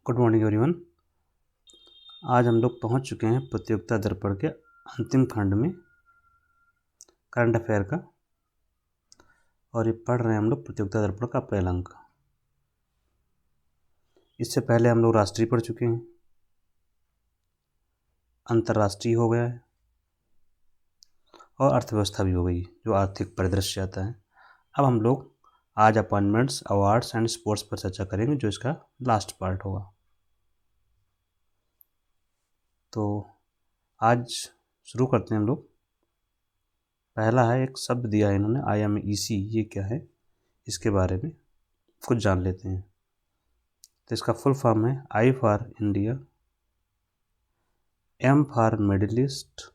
Good morning everyone. आज हम लोग पहुंच चुके हैं प्रतियोगिता दर्पण के अंतिम खंड में करंट अफेयर का, और ये पढ़ रहे हैं हम लोग प्रतियोगिता दर्पण का अप्रैल अंक। इससे पहले हम लोग राष्ट्रीय पढ़ चुके हैं, अंतर्राष्ट्रीय हो गया है और अर्थव्यवस्था भी हो गई, जो आर्थिक परिदृश्य आता है। अब हम लोग आज अपॉइंटमेंट्स, अवार्ड्स एंड स्पोर्ट्स पर चर्चा करेंगे, जो इसका लास्ट पार्ट होगा। तो आज शुरू करते हैं हम लोग। पहला है, एक शब्द दिया है इन्होंने, IMEC। ये क्या है, इसके बारे में कुछ जान लेते हैं। तो इसका फुल फॉर्म है I for India, M for middle east,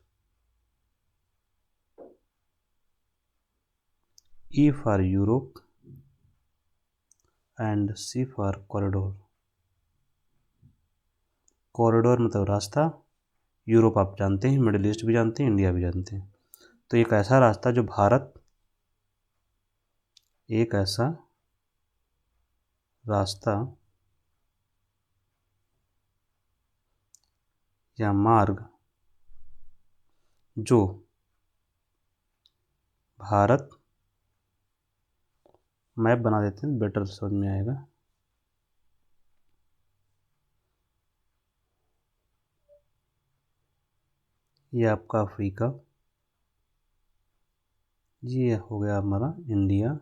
E for Europe and C for corridor. Corridor मतलब रास्ता, यूरोप आप जानते हैं, मिडिल ईस्ट भी जानते हैं, इंडिया भी जानते हैं। तो एक ऐसा रास्ता जो एक ऐसा रास्ता या मार्ग जो भारत, मैप बना देते हैं, बेटर समझ में आएगा। ये आपका अफ्रीका, ये हो गया हमारा इंडिया,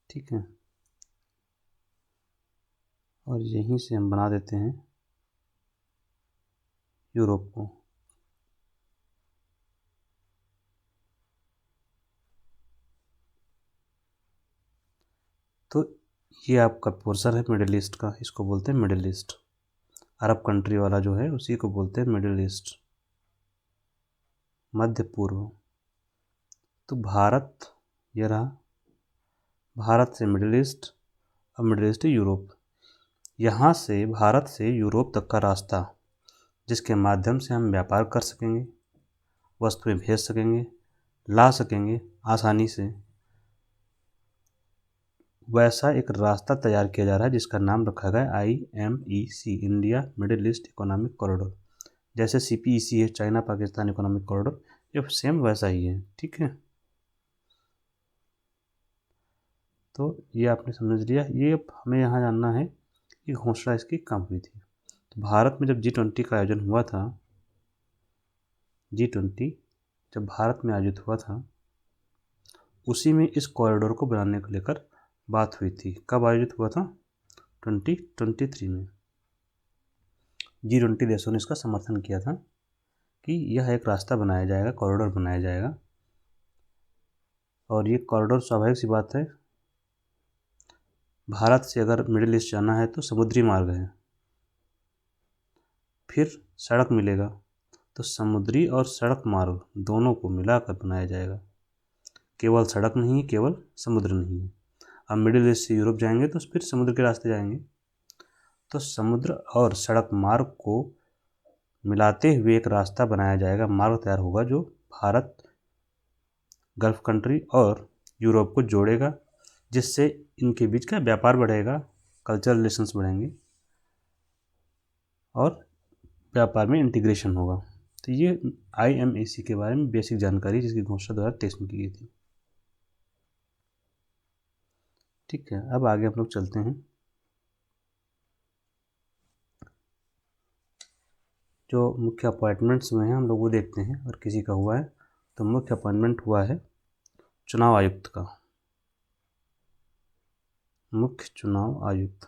ठीक है। और यहीं से हम बना देते हैं यूरोप को। तो ये आपका पोर्शन है मिडिल ईस्ट का, इसको बोलते हैं मिडिल ईस्ट। अरब कंट्री वाला जो है उसी को बोलते हैं मिडिल ईस्ट, मध्य पूर्व। तो भारत, ये रहा भारत से मिडिल ईस्ट और मिडिल ईस्ट यूरोप। यहाँ से भारत से यूरोप तक का रास्ता, जिसके माध्यम से हम व्यापार कर सकेंगे, वस्तुएं भेज सकेंगे, ला सकेंगे आसानी से, वैसा एक रास्ता तैयार किया जा रहा है, जिसका नाम रखा गया IMEC, India middle east economic corridor. जैसे CPEC है, चाइना पाकिस्तान इकोनॉमिक कॉरिडोर, ये सेम वैसा ही है, ठीक है। तो ये आपने समझ लिया। ये हमें यहाँ जानना है कि घोषणा इसकी कब हुई थी। तो भारत में जब G20 का आयोजन हुआ था, G20 जब भारत में आयोजित हुआ था, उसी में इस कॉरिडोर को बनाने को लेकर बात हुई थी। कब आयोजित हुआ था? 2023 में। G20 देशों ने इसका समर्थन किया था कि यह एक रास्ता बनाया जाएगा, कॉरिडोर बनाया जाएगा। और ये कॉरिडोर, स्वाभाविक सी बात है, भारत से अगर मिडिल ईस्ट जाना है तो समुद्री मार्ग है, फिर सड़क मिलेगा, तो समुद्री और सड़क मार्ग दोनों को मिलाकर बनाया जाएगा। केवल सड़क नहीं है, केवल समुद्र नहीं है। अब मिडिल ईस्ट से यूरोप जाएंगे तो फिर समुद्र के रास्ते जाएंगे, तो समुद्र और सड़क मार्ग को मिलाते हुए एक रास्ता बनाया जाएगा, मार्ग तैयार होगा, जो भारत, गल्फ कंट्री और यूरोप को जोड़ेगा, जिससे इनके बीच का व्यापार बढ़ेगा, कल्चरल रिलेशंस बढ़ेंगे और व्यापार में इंटीग्रेशन होगा। तो ये IMEC के बारे में बेसिक जानकारी, जिसकी घोषणा 2023 में की गई थी, ठीक है। अब आगे हम लोग चलते हैं। जो मुख्य अपॉइंटमेंट्स हुए हैं हम लोग वो देखते हैं, और किसी का हुआ है तो मुख्य अपॉइंटमेंट हुआ है चुनाव आयुक्त का। मुख्य चुनाव आयुक्त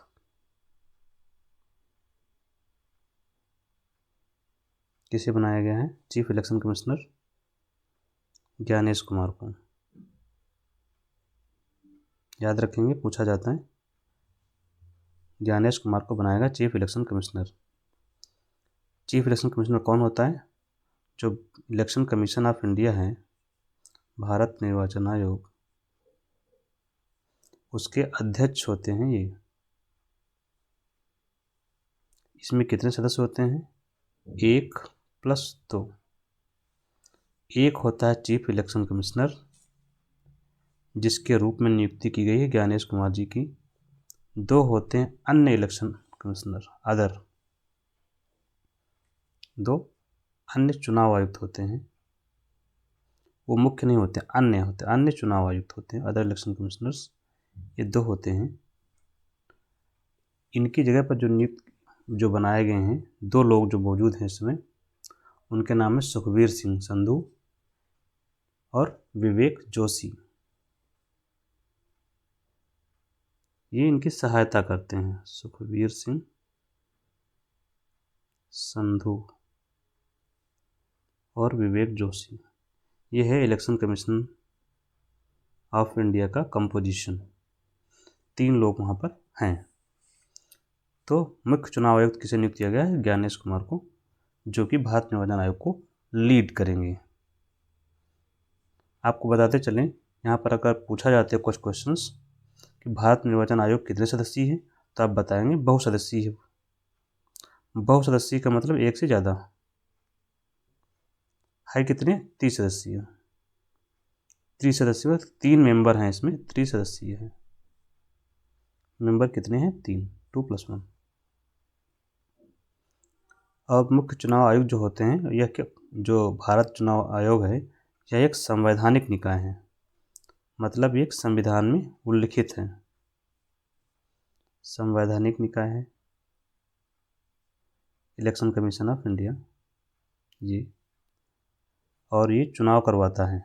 किसे बनाया गया है? Chief election commissioner Gyanesh Kumar को। याद रखेंगे, पूछा जाता है। ज्ञानेश कुमार को बनाएगा chief election commissioner. Chief election commissioner कौन होता है? जो इलेक्शन कमीशन ऑफ इंडिया है, भारत निर्वाचन आयोग, उसके अध्यक्ष होते हैं ये। इसमें कितने सदस्य होते हैं? 1+2। एक होता है चीफ इलेक्शन कमिश्नर, जिसके रूप में नियुक्ति की गई है ज्ञानेश कुमार जी की। 2 होते हैं अन्य इलेक्शन कमिश्नर, अदर। 2 अन्य चुनाव आयुक्त होते हैं, वो मुख्य नहीं होते, अन्य होते, अन्य चुनाव आयुक्त होते हैं, अदर इलेक्शन कमिश्नर्स। ये 2 होते हैं। इनकी जगह पर जो बनाए गए हैं 2 लोग जो मौजूद हैं इसमें, उनके नाम है सुखबीर सिंह संधू और विवेक जोशी। ये इनकी सहायता करते हैं, सुखबीर सिंह संधू और विवेक जोशी। ये है इलेक्शन कमीशन ऑफ इंडिया का कंपोजिशन। 3 लोग वहाँ पर हैं। तो मुख्य चुनाव आयुक्त किसे नियुक्त किया गया है? ज्ञानेश कुमार को, जो कि भारत निर्वाचन आयोग को लीड करेंगे। आपको बताते चलें, यहाँ पर अगर पूछा जाते हैं कुछ क्वेश्चंस कि भारत निर्वाचन आयोग कितने सदस्यीय है, तो आप बताएंगे बहुसदस्यीय है। बहुसदस्यीय का मतलब 1 से ज़्यादा है। कितने? 30 सदस्यीय। 30 सदस्यीय, 3 मेंबर हैं इसमें, 30 सदस्यीय है। मेंबर कितने हैं? 3, 2 + 1। और मुख्य चुनाव आयुक्त जो होते हैं, यह जो भारत चुनाव आयोग है, यह एक संवैधानिक निकाय है, मतलब एक संविधान में उल्लिखित है, संवैधानिक निकाय है इलेक्शन कमीशन ऑफ इंडिया ये। और ये चुनाव करवाता है,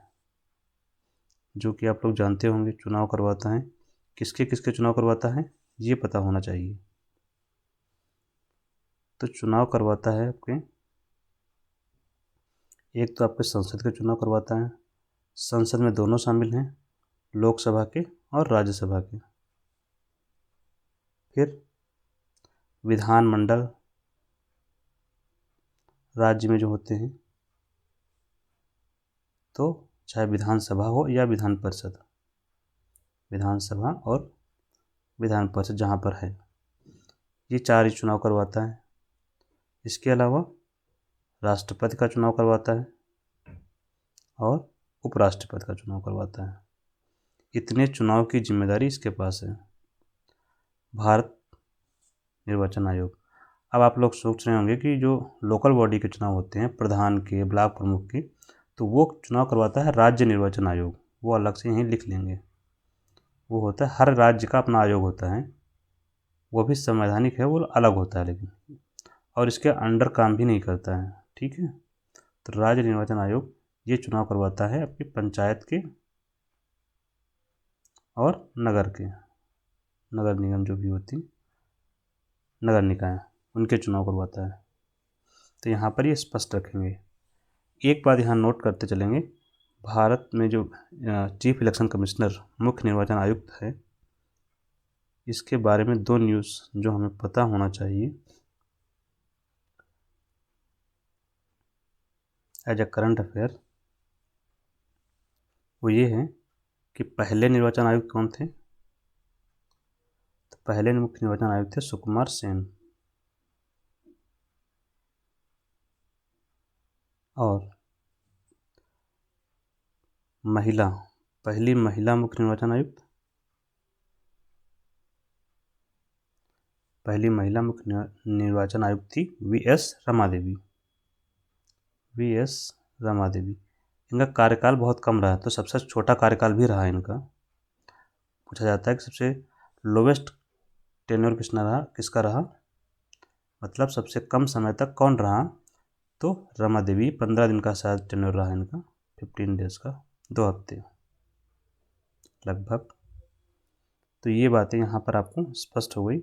जो कि आप लोग जानते होंगे, चुनाव करवाता है। किसके किसके चुनाव करवाता है, ये पता होना चाहिए। तो चुनाव करवाता है आपके, एक तो आपके संसद के चुनाव करवाता है। संसद में दोनों शामिल हैं, लोकसभा के और राज्यसभा के। फिर विधानमंडल, राज्य में जो होते हैं, तो चाहे विधानसभा हो या विधान परिषद, विधानसभा और विधान परिषद जहाँ पर है, ये 4 ही चुनाव करवाता है। इसके अलावा राष्ट्रपति का चुनाव करवाता है और उपराष्ट्रपति का चुनाव करवाता है। इतने चुनाव की जिम्मेदारी इसके पास है, भारत निर्वाचन आयोग। अब आप लोग सोच रहे होंगे कि जो लोकल बॉडी के चुनाव होते हैं, प्रधान के, ब्लॉक प्रमुख के, तो वो चुनाव करवाता है राज्य निर्वाचन आयोग। वो अलग से यहीं लिख लेंगे। वो होता है, हर राज्य का अपना आयोग होता है, वो भी संवैधानिक है, वो अलग होता है लेकिन, और इसके अंडर काम भी नहीं करता है। ठीक है। तो राज्य निर्वाचन आयोग ये चुनाव करवाता है आपकी पंचायत के और नगर के, नगर निगम जो भी होती, नगर निकाय, उनके चुनाव करवाता है। तो यहाँ पर ये स्पष्ट रखेंगे। एक बात यहाँ नोट करते चलेंगे, भारत में जो चीफ इलेक्शन कमिश्नर, मुख्य निर्वाचन आयुक्त है, इसके बारे में 2 न्यूज़ जो हमें पता होना चाहिए एज ए करंट अफेयर, वो ये है कि पहले निर्वाचन आयुक्त कौन थे? तो पहले मुख्य निर्वाचन आयुक्त थे सुकुमार सेन। और महिला, पहली महिला मुख्य निर्वाचन आयुक्त, पहली महिला मुख्य निर्वाचन आयुक्त थी वी.एस. रमा देवी। वी.एस. रमा देवी। इनका कार्यकाल बहुत कम रहा, तो सबसे छोटा कार्यकाल भी रहा इनका। पूछा जाता है कि सबसे लोवेस्ट टेन्योर किसका रहा, मतलब सबसे कम समय तक कौन रहा? तो रमा देवी। 15 दिन का शायद टेन्योर रहा इनका, 15 डेज का, 2 हफ्ते लगभग। तो ये बातें यहाँ पर आपको स्पष्ट हो गई।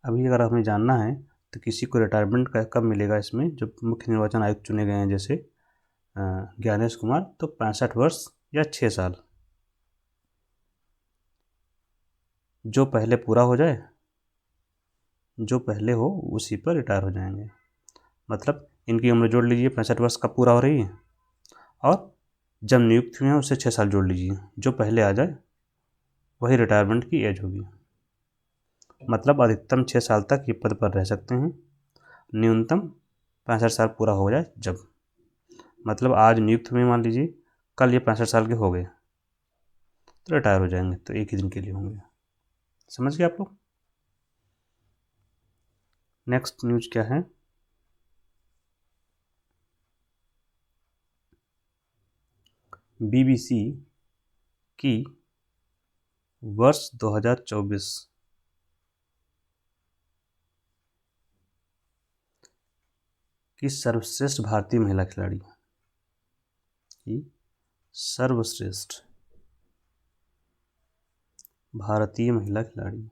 अभी अगर हमें जानना है तो किसी को रिटायरमेंट कब मिलेगा, इसमें जो मुख्य निर्वाचन आयुक्त चुने गए हैं, जैसे ज्ञानेश कुमार, तो 65 वर्ष या 6 साल, जो पहले पूरा हो जाए, जो पहले हो उसी पर रिटायर हो जाएंगे। मतलब इनकी उम्र जोड़ लीजिए, 65 वर्ष कब पूरा हो रही है, और जब नियुक्त हुए हैं उससे 6 साल जोड़ लीजिए, जो पहले आ जाए वही रिटायरमेंट की एज होगी। मतलब अधिकतम 6 साल तक ये पद पर रह सकते हैं, न्यूनतम 65 साल पूरा हो जाए जब। मतलब आज नियुक्त हुए मान लीजिए, कल ये 65 साल के हो गए तो रिटायर हो जाएंगे, तो एक ही दिन के लिए होंगे। समझ गए आप लोग। नेक्स्ट न्यूज क्या है, बीबीसी की वर्ष 2024 की सर्वश्रेष्ठ भारतीय महिला खिलाड़ी की सर्वश्रेष्ठ भारतीय महिला खिलाड़ी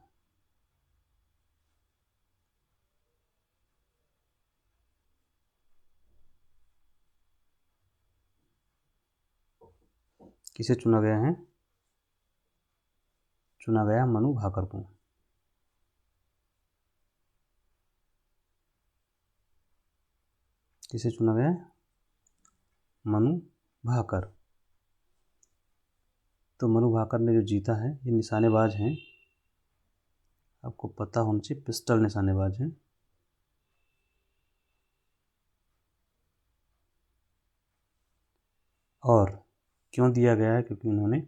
किसे चुना गया है, चुना गया मनु भाकर को। किसे चुना गया, मनु भाकर। तो मनु भाकर ने जो जीता है, ये निशानेबाज हैं, आपको पता होना चाहिए, पिस्टल निशानेबाज हैं। और क्यों दिया गया है, क्योंकि उन्होंने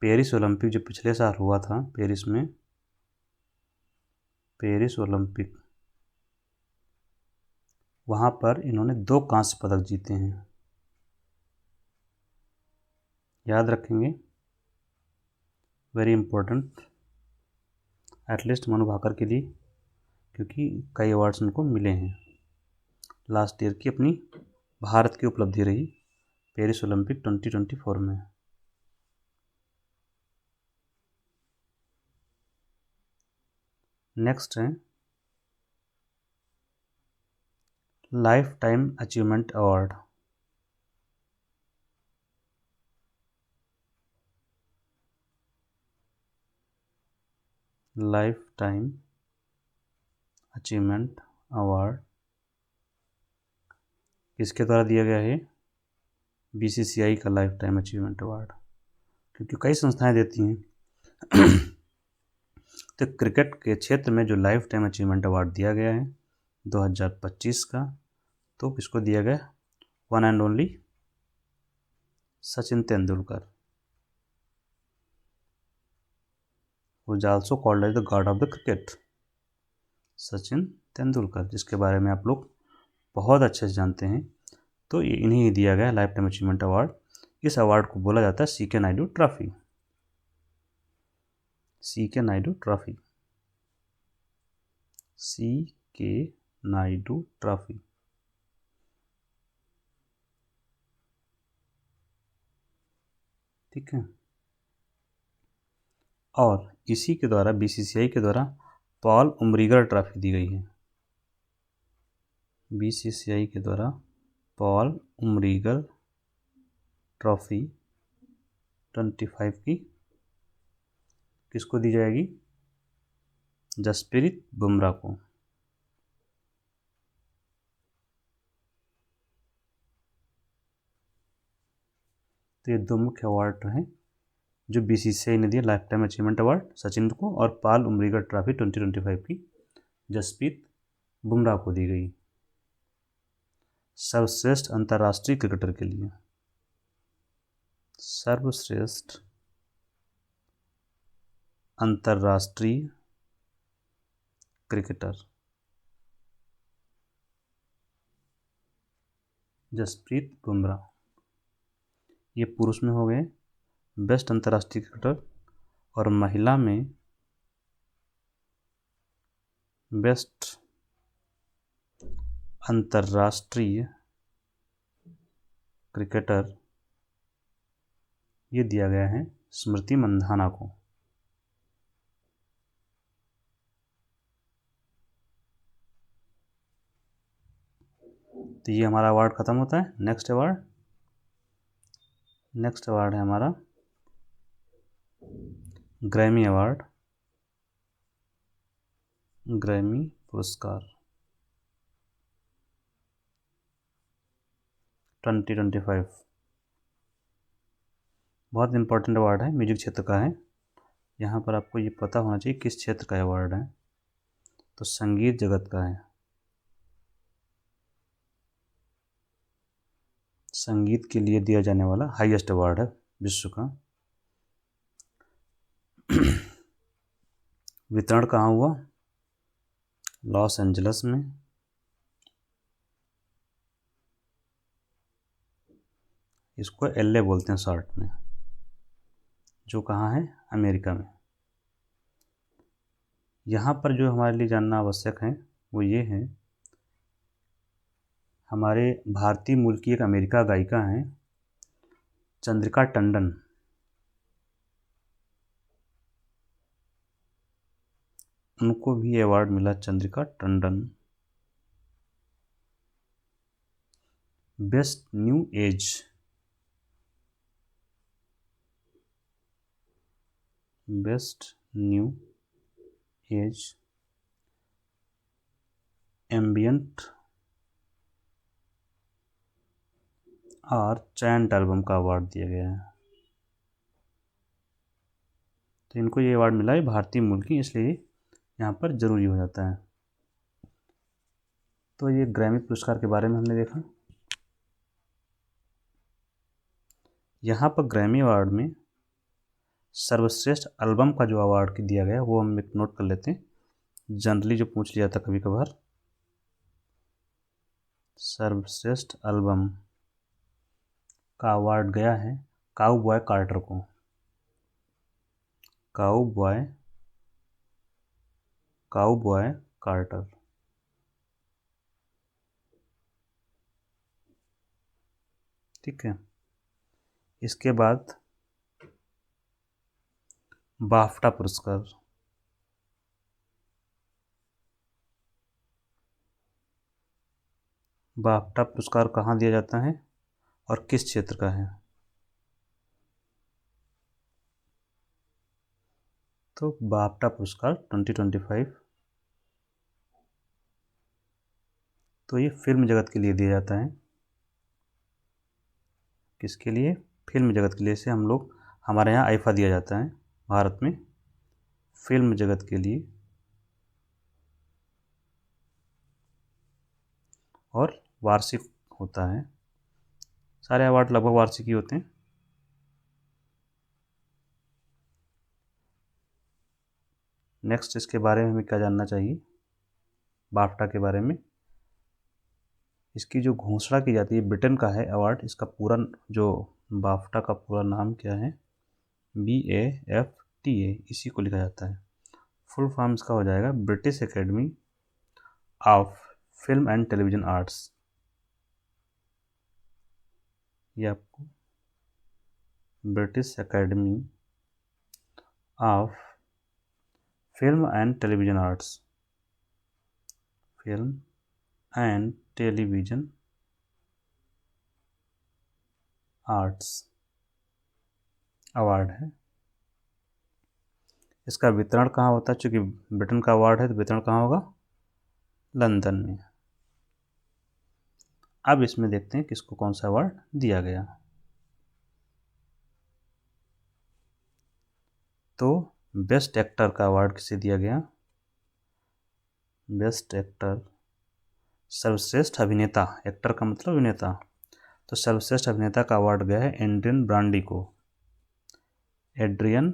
पेरिस ओलंपिक जो पिछले साल हुआ था पेरिस में, पेरिस ओलंपिक, वहाँ पर इन्होंने 2 कांस्य पदक जीते हैं। याद रखेंगे, very important, at least Manu Bhaker के लिए, क्योंकि कई अवार्ड्स उनको मिले हैं। लास्ट ईयर की अपनी भारत की उपलब्धि रही पेरिस ओलंपिक 2024 में। नेक्स्ट है life time achievement award. Life time achievement award किसके द्वारा दिया गया है, बीसीसीआई का लाइफ टाइम अचीवमेंट अवार्ड, क्योंकि कई संस्थाएं देती हैं। तो क्रिकेट के क्षेत्र में जो लाइफ टाइम अचीवमेंट अवार्ड दिया गया है 2025 का, तो किसको दिया गया, one and only Sachin Tendulkar, who is also called as the god of the cricket, Sachin Tendulkar, जिसके बारे में आप लोग बहुत अच्छे से जानते हैं। तो ये इन्हें ही दिया गया लाइफ टाइम अचीवमेंट अवार्ड। इस अवार्ड को बोला जाता है CK Nayudu trophy, CK Nayudu trophy, CK Nayudu trophy. ठीक है, और इसी के द्वारा बीसीसीआई के द्वारा पॉल उमरीगर ट्रॉफी दी गई है। बीसीसीआई के द्वारा पॉल उमरीगर ट्रॉफी 25 की किसको दी जाएगी, जसप्रीत बुमराह को। तो ये 2 मुख्य अवार्ड हैं जो बीसीसीआई ने दिया, life time achievement award Sachin को, और पॉल उमरीगर ट्रॉफी 2025 की जसप्रीत बुमराह को दी गई, सर्वश्रेष्ठ अंतर्राष्ट्रीय क्रिकेटर के लिए। सर्वश्रेष्ठ अंतर्राष्ट्रीय क्रिकेटर जसप्रीत बुमराह। ये पुरुष में हो गए बेस्ट अंतर्राष्ट्रीय क्रिकेटर, और महिला में बेस्ट अंतर्राष्ट्रीय क्रिकेटर ये दिया गया है स्मृति मंधाना को। तो ये हमारा अवार्ड खत्म होता है। नेक्स्ट अवार्ड है हमारा ग्रैमी अवार्ड, ग्रैमी पुरस्कार 2025। बहुत इंपॉर्टेंट अवार्ड है, म्यूजिक क्षेत्र का है। यहाँ पर आपको ये पता होना चाहिए किस क्षेत्र का अवार्ड है, तो संगीत जगत का है, संगीत के लिए दिया जाने वाला हाईएस्ट अवार्ड है विश्व का। वितरण कहाँ हुआ? लॉस एंजल्स में। इसको एलए बोलते हैं शॉर्ट में, जो कहाँ है? अमेरिका में। यहाँ पर जो हमारे लिए जानना आवश्यक है वो ये है, हमारे भारतीय मूल की एक अमेरिका गायिका हैं चंद्रिका टंडन। उनको भी अवार्ड मिला, Chandrika Tandon, best new age, best new age ambient और चैंट एल्बम का अवार्ड दिया गया है। तो इनको ये अवार्ड मिला है भारतीय मूल की, इसलिए यहाँ पर जरूरी हो जाता है। तो ये ग्रैमी पुरस्कार के बारे में हमने देखा। यहाँ पर ग्रैमी अवार्ड में सर्वश्रेष्ठ एल्बम का जो अवार्ड दिया गया वो हम एक नोट कर लेते हैं, जनरली जो पूछ लिया था कभी कभार। सर्वश्रेष्ठ एल्बम का अवार्ड गया है काउबॉय कार्टर को। Cowboy Carter. ठीक है। इसके बाद बाफ्टा पुरस्कार। बाफ्टा पुरस्कार कहाँ दिया जाता है और किस क्षेत्र का है? तो बाफ्टा पुरस्कार 2025 तो ये फिल्म जगत के लिए दिया जाता है। किसके लिए? फिल्म जगत के लिए। से हम लोग, हमारे यहाँ आईफा दिया जाता है भारत में फिल्म जगत के लिए, और वार्षिक होता है। सारे अवार्ड लगभग वार्षिक ही होते हैं। नेक्स्ट इसके बारे में हमें क्या जानना चाहिए? बाफ्टा के बारे में। इसकी जो घोषणा की जाती है, ब्रिटेन का है अवार्ड। इसका पूरा जो बाफ्टा का पूरा नाम क्या है? BAFTA, इसी को लिखा जाता है। फुल फॉर्म इसका हो जाएगा British academy of film and television arts. ये आपको British academy of film and television arts, film and television arts award है। इसका वितरण कहाँ होता है? चूँकि ब्रिटेन का अवार्ड है तो वितरण कहाँ होगा? लंदन में। अब इसमें देखते हैं किसको कौन सा अवार्ड दिया गया। तो बेस्ट एक्टर का अवार्ड किसे दिया गया? बेस्ट एक्टर, सर्वश्रेष्ठ अभिनेता, एक्टर का मतलब अभिनेता, तो सर्वश्रेष्ठ अभिनेता का अवार्ड गया है एड्रियन ब्रांडी को। एड्रियन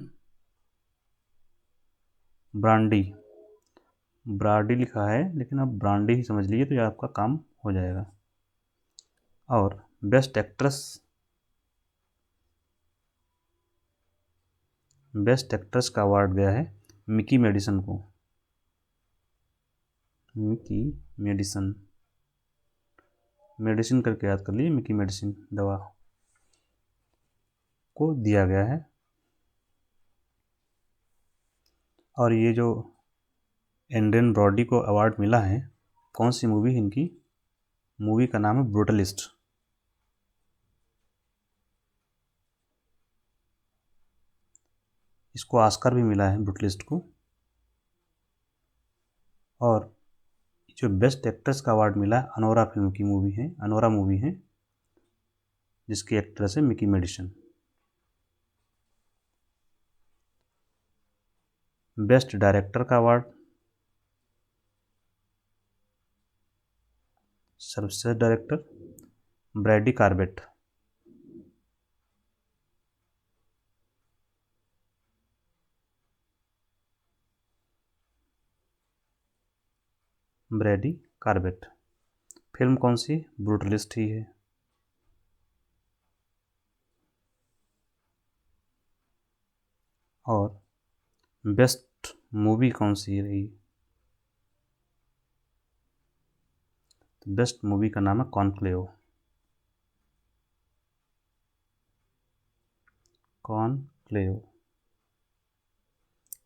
ब्रांडी, ब्रांडी लिखा है लेकिन आप ब्रांडी ही समझ लीजिए तो ये आपका काम हो जाएगा। और बेस्ट एक्ट्रेस, बेस्ट एक्ट्रेस का अवार्ड गया है मिकी मेडिसन को। मिकी मेडिसन, मेडिसिन करके याद कर लीजिए, मिकी मेडिसिन दवा को दिया गया है। और ये जो एड्रियन ब्रॉडी को अवार्ड मिला है, कौन सी मूवी? इनकी मूवी का नाम है ब्रूटलिस्ट। इसको ऑस्कर भी मिला है ब्रूटलिस्ट को। और जो बेस्ट एक्ट्रेस का अवार्ड मिला है अनोरा फिल्म की मूवी है, अनोरा मूवी है जिसकी एक्ट्रेस है मिकी मेडिसन। बेस्ट डायरेक्टर का अवार्ड, सर्वश्रेष्ठ director Brady Corbet. Brady Corbet. Film कौन सी? ब्रूटलिस्ट ही है। और बेस्ट मूवी कौन सी रही? तो बेस्ट मूवी का नाम है कॉन्क्लेव। कॉन्क्लेव।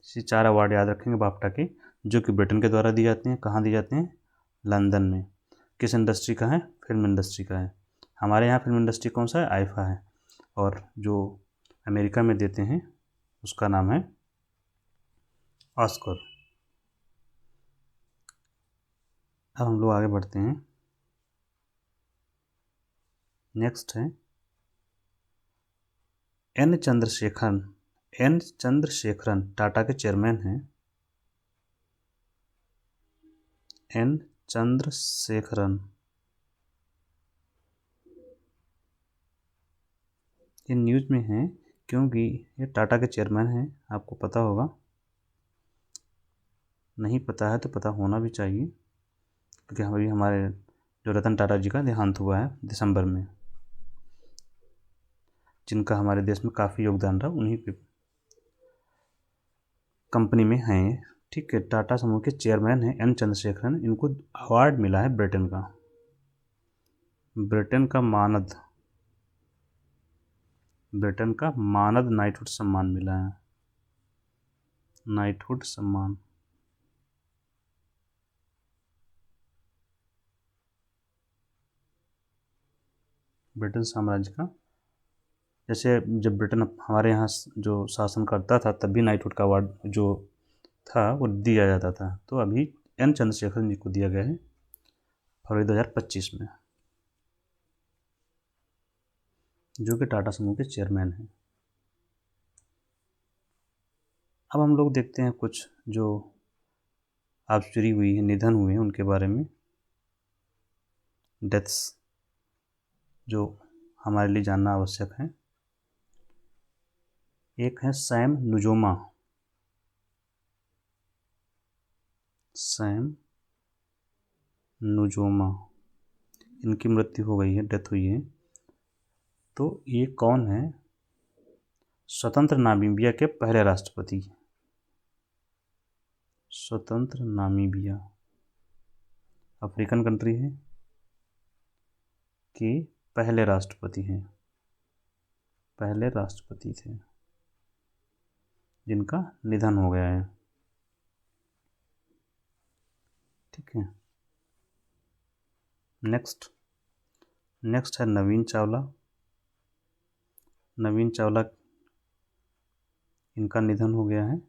इसी 4 अवार्ड याद रखेंगे बाफ्टा के, जो कि ब्रिटेन के द्वारा दिए जाते हैं। कहाँ दिए जाते हैं? लंदन में। किस इंडस्ट्री का है? फिल्म इंडस्ट्री का है। हमारे यहाँ फिल्म इंडस्ट्री कौन सा है? आईफा है। और जो अमेरिका में देते हैं उसका नाम है ऑस्कर। अब हम लोग आगे बढ़ते हैं। नेक्स्ट है एन चंद्रशेखरन। एन चंद्रशेखरन टाटा के चेयरमैन हैं। एन चंद्रशेखरन ये न्यूज़ में है क्योंकि ये टाटा के चेयरमैन हैं। आपको पता होगा, नहीं पता है तो पता होना भी चाहिए, क्योंकि अभी हमारे जो रतन टाटा जी का देहांत हुआ है दिसंबर में, जिनका हमारे देश में काफ़ी योगदान रहा, उन्हीं के कंपनी में हैं। ठीक है, टाटा समूह के चेयरमैन हैं एन चंद्रशेखरन। इनको अवार्ड मिला है ब्रिटेन का। ब्रिटेन का मानद नाइटहुड सम्मान मिला है। नाइटहुड सम्मान। ब्रिटेन साम्राज्य का, जैसे जब ब्रिटेन हमारे यहाँ जो शासन करता था तब भी नाइटहुड का अवार्ड जो था वो दिया जाता था। तो अभी एन चंद्रशेखरन जी को दिया गया है फरवरी 2025 में, जो कि टाटा समूह के चेयरमैन हैं। अब हम लोग देखते हैं कुछ जो ऑब्चुरी हुई है, निधन हुए हैं, उनके बारे में, डेथ्स, जो हमारे लिए जानना आवश्यक है। एक है सैम नुजोमा। सैम नुजोमा, इनकी मृत्यु हो गई है, डेथ हुई है। तो ये कौन है? स्वतंत्र नामीबिया के पहले राष्ट्रपति। स्वतंत्र नामीबिया अफ्रीकन कंट्री है कि पहले राष्ट्रपति हैं। पहले राष्ट्रपति थे जिनका निधन हो गया है। ठीक है, नेक्स्ट है नवीन चावला। नवीन चावला, इनका निधन हो गया है।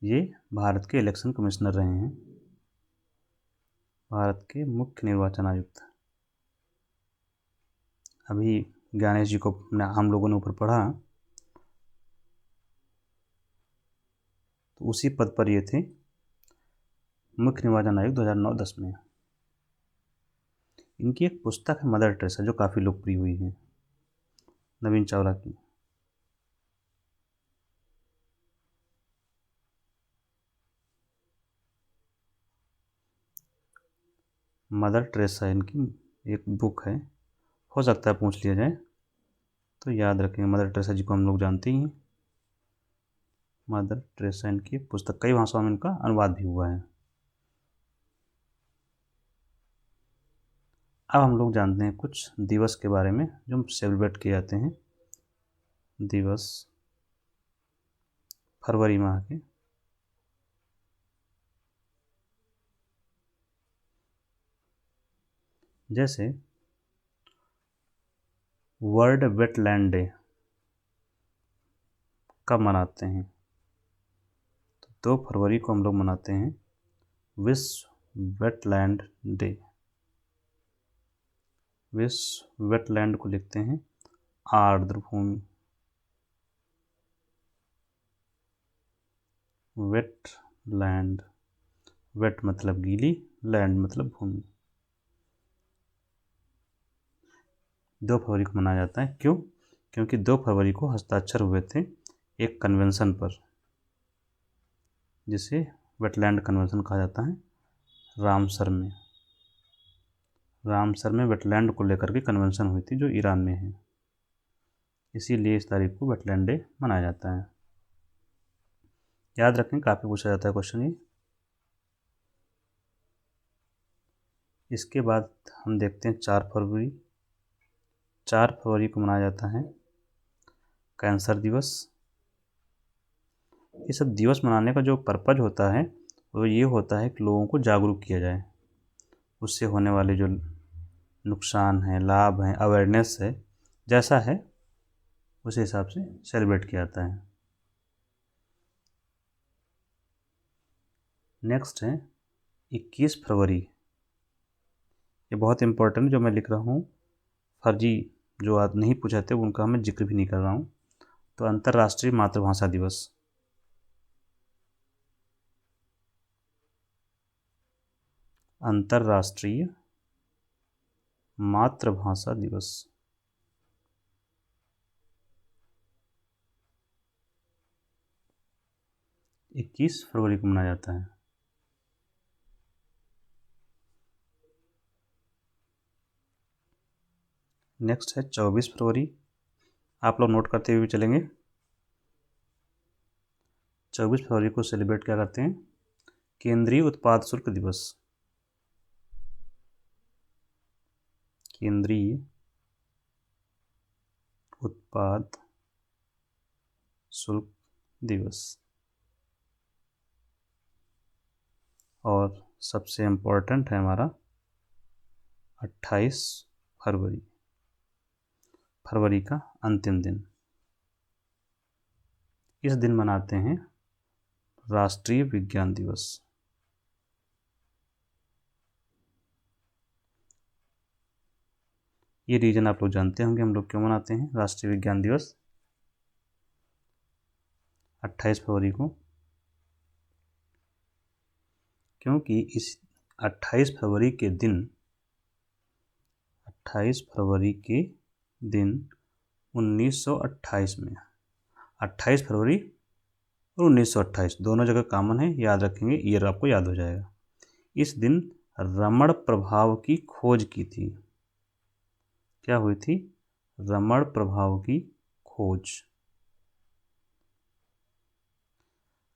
ये भारत के इलेक्शन कमिश्नर रहे हैं, भारत के मुख्य निर्वाचन आयुक्त। अभी ज्ञानेश जी को हम लोगों ने ऊपर पढ़ा, तो उसी पद पर ये थे, मुख्य निर्वाचन आयुक्त 2009-10 में। इनकी एक पुस्तक है मदर टेरेसा, जो काफ़ी लोकप्रिय हुई है, नवीन चावला की। मदर टेरेसा इनकी एक बुक है, हो सकता है पूछ लिया जाए, तो याद रखेंगे। मदर टेरेसा जी को हम लोग जानते ही हैं। मदर टेरेसा इनकी पुस्तक, कई भाषाओं में इनका अनुवाद भी हुआ है। अब हम लोग जानते हैं कुछ दिवस के बारे में जो सेलिब्रेट किए जाते हैं। दिवस फरवरी माह के, जैसे वर्ल्ड वेटलैंड डे कब मनाते हैं? तो 2 फरवरी को हम लोग मनाते हैं विश्व वेटलैंड डे। विश्व वेटलैंड को लिखते हैं आर्द्र भूमि। वेटलैंड, वेट मतलब गीली, लैंड मतलब भूमि। 2 फरवरी को मनाया जाता है। क्यों? क्योंकि 2 फरवरी को हस्ताक्षर हुए थे एक कन्वेंशन पर, जिसे वेटलैंड कन्वेंशन कहा जाता है, रामसर में। रामसर में वेटलैंड को लेकर के कन्वेंशन हुई थी जो ईरान में है, इसीलिए इस तारीख को वेटलैंड डे मनाया जाता है। याद रखें, काफ़ी पूछा जाता है क्वेश्चन ये। इसके बाद हम देखते हैं 4 फरवरी। 4 फरवरी को मनाया जाता है कैंसर दिवस। ये सब दिवस मनाने का जो पर्पज होता है वो ये होता है कि लोगों को जागरूक किया जाए, उससे होने वाले जो नुकसान है, लाभ हैं, अवेयरनेस है, जैसा है उस हिसाब से सेलिब्रेट किया जाता है। नेक्स्ट है 21 फरवरी। ये बहुत इम्पोर्टेंट जो मैं लिख रहा हूँ, फर्जी जो आज नहीं पूछे थे उनका मैं जिक्र भी नहीं कर रहा हूँ। तो अंतर्राष्ट्रीय मातृभाषा दिवस। अंतर्राष्ट्रीय मातृभाषा दिवस 21 फरवरी को मनाया जाता है। नेक्स्ट है 24 फरवरी। आप लोग नोट करते हुए चलेंगे। 24 फरवरी को सेलिब्रेट क्या करते हैं? केंद्रीय उत्पाद शुल्क दिवस। केंद्रीय उत्पाद शुल्क दिवस। और सबसे इम्पोर्टेंट है हमारा 28 फरवरी, फरवरी का अंतिम दिन। इस दिन मनाते हैं राष्ट्रीय विज्ञान दिवस। ये रीजन आप लोग जानते होंगे हम लोग क्यों मनाते हैं राष्ट्रीय विज्ञान दिवस 28 फरवरी को, क्योंकि इस 28 फरवरी के दिन 1928 में 28 फरवरी और 1928 दोनों जगह कॉमन है, याद रखेंगे, ईयर आपको याद हो जाएगा। इस दिन रमण प्रभाव की खोज की थी। क्या हुई थी? रमण प्रभाव की खोज।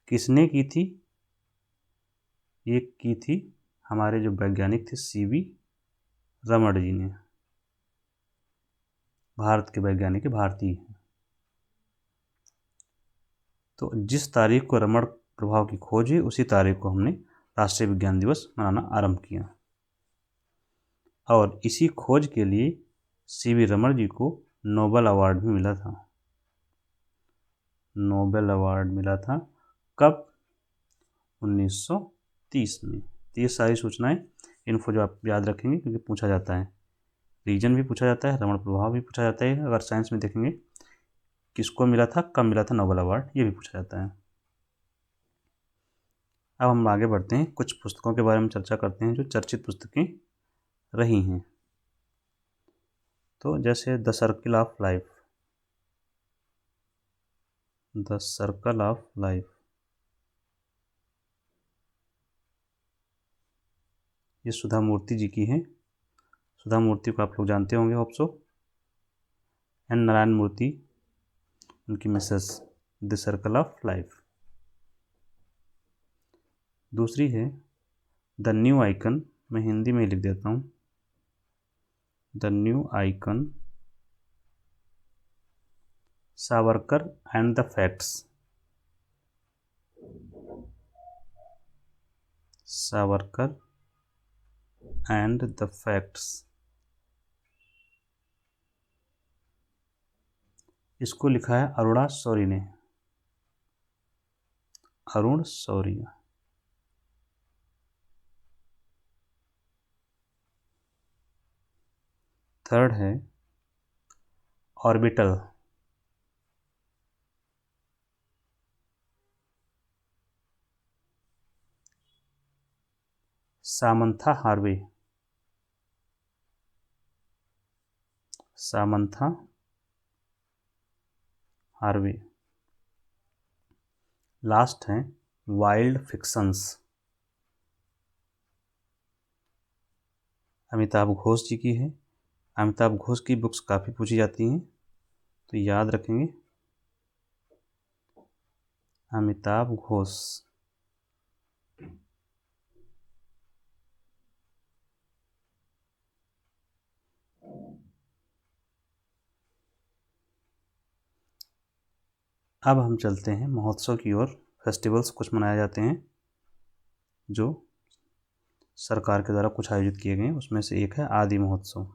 किसने की थी? ये की थी हमारे जो वैज्ञानिक थे सीवी रमण जी ने। भारत के वैज्ञानिक है, भारतीय हैं। तो जिस तारीख को रमण प्रभाव की खोज हुई उसी तारीख को हमने राष्ट्रीय विज्ञान दिवस मनाना आरंभ किया। और इसी खोज के लिए सीवी रमण जी को नोबेल अवार्ड भी मिला था। नोबेल अवार्ड मिला था कब? 1930 में। तो ये सारी सूचनाएं, इन्फो जो आप याद रखेंगे क्योंकि पूछा जाता है, रीजन भी पूछा जाता है, रमण प्रभाव भी पूछा जाता है। अगर साइंस में देखेंगे किसको मिला था, कब मिला था नोबेल अवार्ड, ये भी पूछा जाता है। अब हम आगे बढ़ते हैं, कुछ पुस्तकों के बारे में चर्चा करते हैं जो चर्चित पुस्तकें रही हैं। तो जैसे the circle of life, the circle of life, ये सुधा मूर्ति जी की है। सुधा मूर्ति को आप लोग जानते होंगे होप सो। एन नारायण मूर्ति उनकी Mrs, the circle of life. दूसरी है द न्यू आइकन, मैं हिंदी में लिख देता हूँ, the new icon, Savarkar and the facts, Savarkar and the facts. इसको लिखा है अरुणा शौरी ने, अरुण शौरी। थर्ड है orbital, Samantha Harvey, Samantha Harvey. Last है वाइल्ड फिक्शंस, अमिताभ घोष जी की है। अमिताभ घोष की बुक्स काफ़ी पूछी जाती हैं, तो याद रखेंगे अमिताभ घोष। अब हम चलते हैं महोत्सव की ओर। फेस्टिवल्स कुछ मनाए जाते हैं जो सरकार के द्वारा कुछ आयोजित किए गए हैं, उसमें से एक है आदि महोत्सव।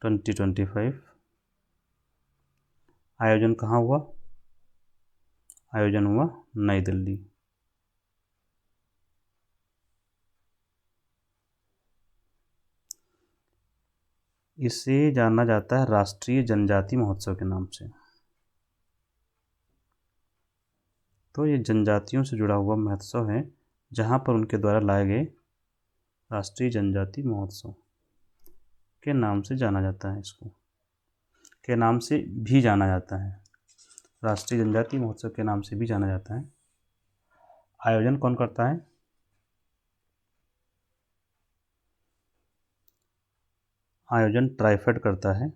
ट्वेंटी 25 आयोजन कहाँ हुआ? आयोजन हुआ नई दिल्ली। इसे जाना जाता है राष्ट्रीय जनजाति महोत्सव के नाम से। तो ये जनजातियों से जुड़ा हुआ महोत्सव है, जहाँ पर उनके द्वारा लाए गए राष्ट्रीय जनजाति महोत्सव के नाम से जाना जाता है। इसको के नाम से भी जाना जाता है, राष्ट्रीय जनजाति महोत्सव के नाम से भी जाना जाता है। आयोजन कौन करता है? आयोजन ट्राइफेड करता है।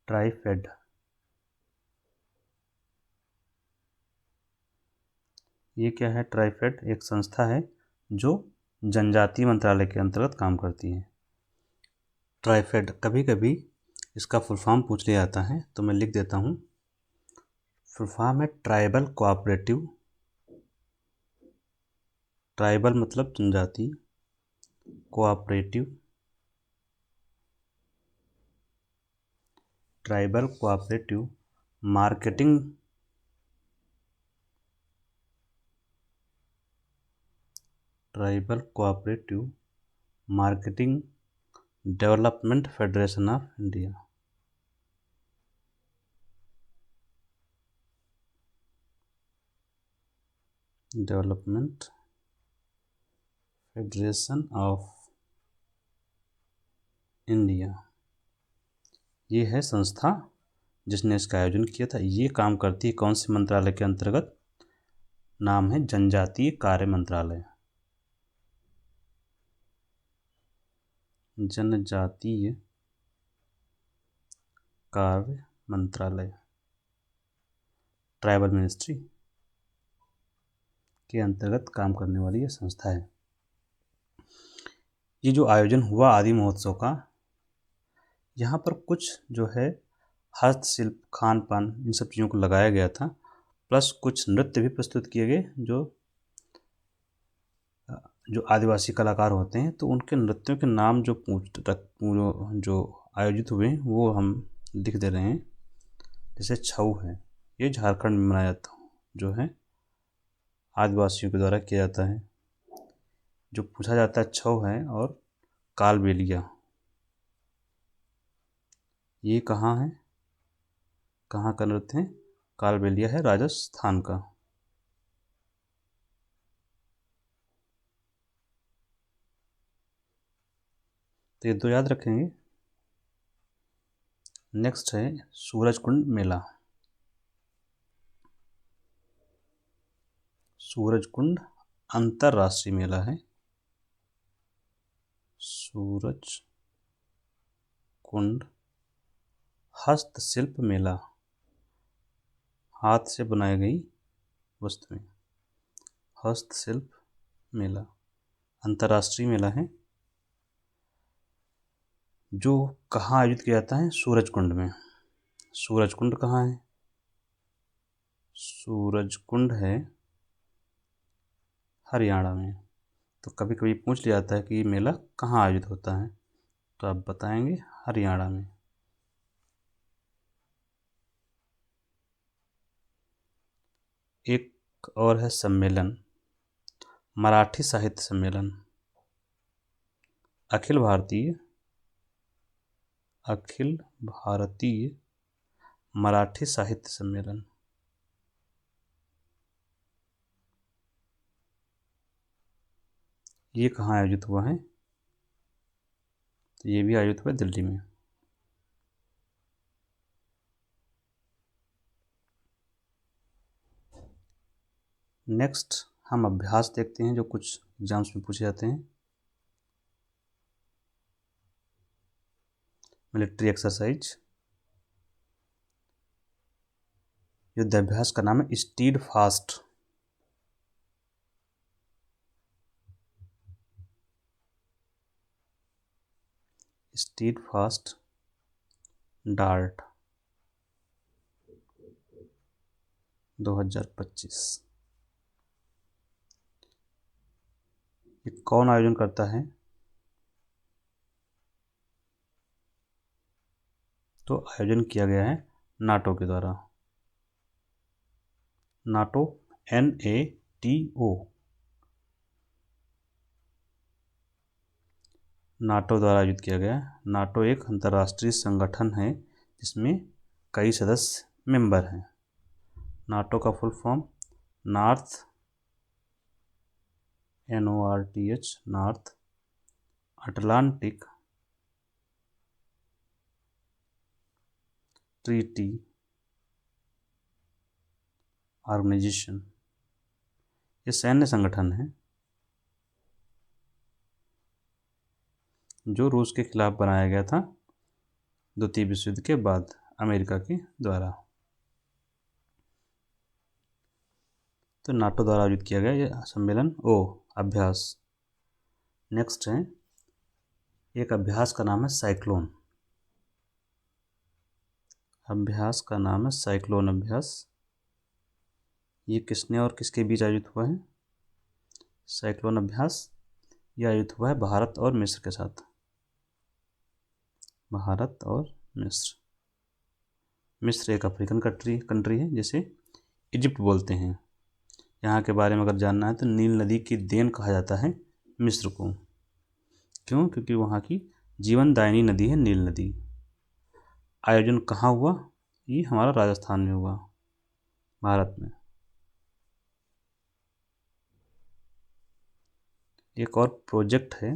ट्राइफेड ये क्या है? ट्राइफेड एक संस्था है जो जनजातीय मंत्रालय के अंतर्गत काम करती है। ट्राइफेड कभी कभी इसका फुल फॉर्म पूछ लिया जाता है, तो मैं लिख देता हूँ। फुल फॉर्म है ट्राइबल कोऑपरेटिव। ट्राइबल मतलब जनजाति, cooperative tribal cooperative marketing tribal cooperative marketing development federation of India. Development federation of India ये है संस्था जिसने इसका आयोजन किया था। ये काम करती है कौन से मंत्रालय के अंतर्गत? नाम है जनजातीय कार्य मंत्रालय। जनजातीय कार्य मंत्रालय, ट्राइबल मिनिस्ट्री के अंतर्गत काम करने वाली ये संस्था है। ये जो आयोजन हुआ आदि महोत्सव का, यहाँ पर कुछ जो है हस्तशिल्प, खान पान, इन सब चीज़ों को लगाया गया था, प्लस कुछ नृत्य भी प्रस्तुत किए गए जो आदिवासी कलाकार होते हैं, तो उनके नृत्यों के नाम जो आयोजित हुए वो हम लिख दे रहे हैं। जैसे छऊ है, ये झारखंड में मनाया जाता जो है आदिवासियों के द्वारा किया जाता है। जो पूछा जाता है छऊ है। और कालबेलिया ये कहाँ है? कहाँ का नृत्य है? कालबेलिया है राजस्थान का। तो ये दो याद रखेंगे। नेक्स्ट है सूरजकुंड मेला। सूरजकुंड अंतरराष्ट्रीय मेला है। सूरजकुंड हस्तशिल्प मेला, हाथ से बनाई गई वस्तुएं, हस्तशिल्प मेला अंतर्राष्ट्रीय मेला है जो कहाँ आयोजित किया जाता है? सूरजकुंड में। सूरजकुंड कहाँ है? सूरजकुंड है हरियाणा में। तो कभी कभी पूछ लिया जाता है कि ये मेला कहाँ आयोजित होता है, तो आप बताएंगे हरियाणा में। एक और है सम्मेलन, मराठी साहित्य सम्मेलन। अखिल भारतीय मराठी साहित्य सम्मेलन। ये कहाँ आयोजित हुआ है? तो ये भी आयोजित हुआ दिल्ली में। नेक्स्ट हम अभ्यास देखते हैं जो कुछ एग्जाम्स में पूछे जाते हैं। Military exercise. युद्धाभ्यास का नाम है stead fast. Stead fast dart 2025। ये कौन आयोजन करता है? तो आयोजन किया गया है नाटो के द्वारा। NATO NATO। नाटो द्वारा आयोजित किया गया। नाटो एक अंतर्राष्ट्रीय संगठन है जिसमें कई सदस्य मेंबर हैं। नाटो का full form north NORTH north Atlantic treaty organisation. ये सैन्य संगठन है जो रूस के खिलाफ बनाया गया था द्वितीय विश्व युद्ध के बाद अमेरिका के द्वारा। तो नाटो द्वारा आयोजित किया गया यह सम्मेलन अभ्यास। नेक्स्ट है एक अभ्यास का नाम है साइक्लोन। अभ्यास का नाम है साइक्लोन अभ्यास। ये किसने और किसके बीच आयोजित हुआ है? साइक्लोन अभ्यास यह आयोजित हुआ है भारत और मिस्र के साथ। भारत और मिस्र। मिस्र एक अफ्रीकन कंट्री है जिसे इजिप्ट बोलते हैं। यहाँ के बारे में अगर जानना है तो नील नदी की देन कहा जाता है मिस्र को। क्यों? क्योंकि वहाँ की जीवनदायिनी नदी है नील नदी। आयोजन कहाँ हुआ? ये हमारा राजस्थान में हुआ, भारत में। एक और प्रोजेक्ट है,